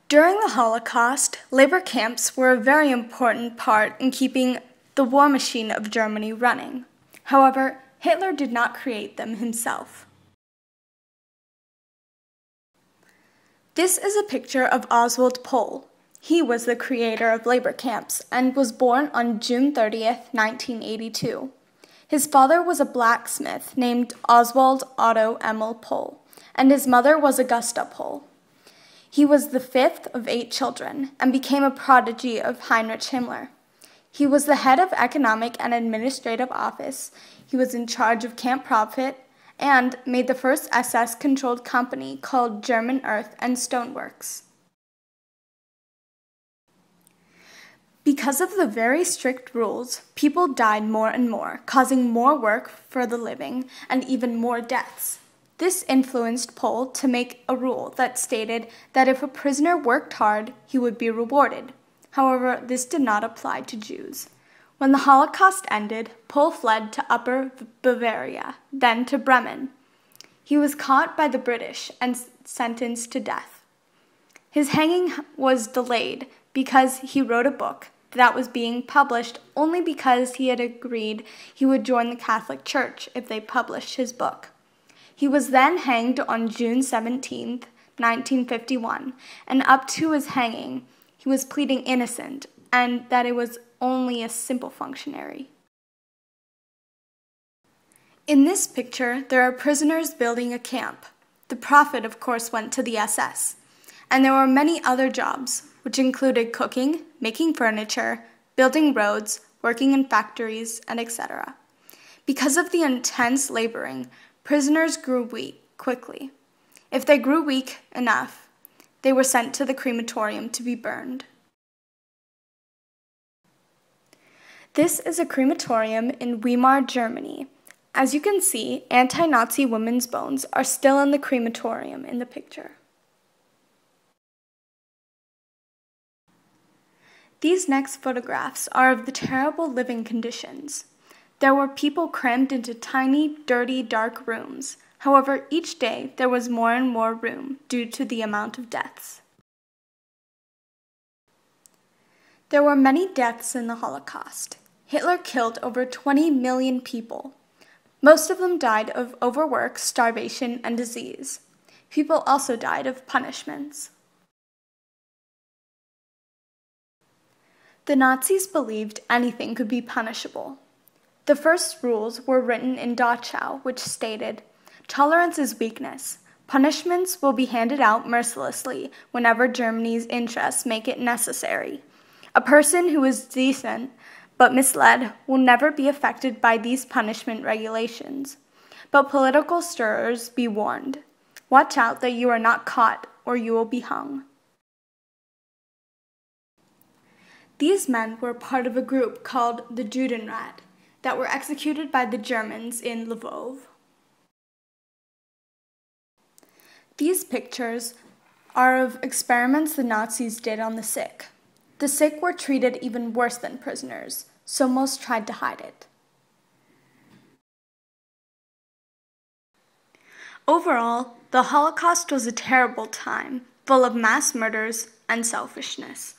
During the Holocaust, labor camps were a very important part in keeping the war machine of Germany running. However, Hitler did not create them himself. This is a picture of Oswald Pohl. He was the creator of labor camps and was born on June 30th, 1982. His father was a blacksmith named Oswald Otto Emil Pohl, and his mother was Augusta Pohl. He was the fifth of 8 children and became a prodigy of Heinrich Himmler. He was the head of economic and administrative office. He was in charge of Camp Profit and made the first SS-controlled company called German Earth and Stone Works. Because of the very strict rules, people died more and more, causing more work for the living and even more deaths. This influenced Pohl to make a rule that stated that if a prisoner worked hard, he would be rewarded. However, this did not apply to Jews. When the Holocaust ended, Pohl fled to Upper Bavaria, then to Bremen. He was caught by the British and sentenced to death. His hanging was delayed because he wrote a book that was being published only because he had agreed he would join the Catholic Church if they published his book. He was then hanged on June 17, 1951, and up to his hanging, he was pleading innocent and that it was only a simple functionary. In this picture, there are prisoners building a camp. The profit, of course, went to the SS, and there were many other jobs, which included cooking, making furniture, building roads, working in factories, and etc. Because of the intense laboring, prisoners grew weak quickly. If they grew weak enough, they were sent to the crematorium to be burned. This is a crematorium in Weimar, Germany. As you can see, anti-Nazi women's bones are still in the crematorium in the picture. These next photographs are of the terrible living conditions. There were people crammed into tiny, dirty, dark rooms. However, each day there was more and more room due to the amount of deaths. There were many deaths in the Holocaust. Hitler killed over 20 million people. Most of them died of overwork, starvation, and disease. People also died of punishments. The Nazis believed anything could be punishable. The first rules were written in Dachau, which stated, "Tolerance is weakness. Punishments will be handed out mercilessly whenever Germany's interests make it necessary. A person who is decent but misled will never be affected by these punishment regulations. But political stirrers, be warned. Watch out that you are not caught or you will be hung." These men were part of a group called the Judenrat that were executed by the Germans in Lvov. These pictures are of experiments the Nazis did on the sick. The sick were treated even worse than prisoners, so most tried to hide it. Overall, the Holocaust was a terrible time, full of mass murders and selfishness.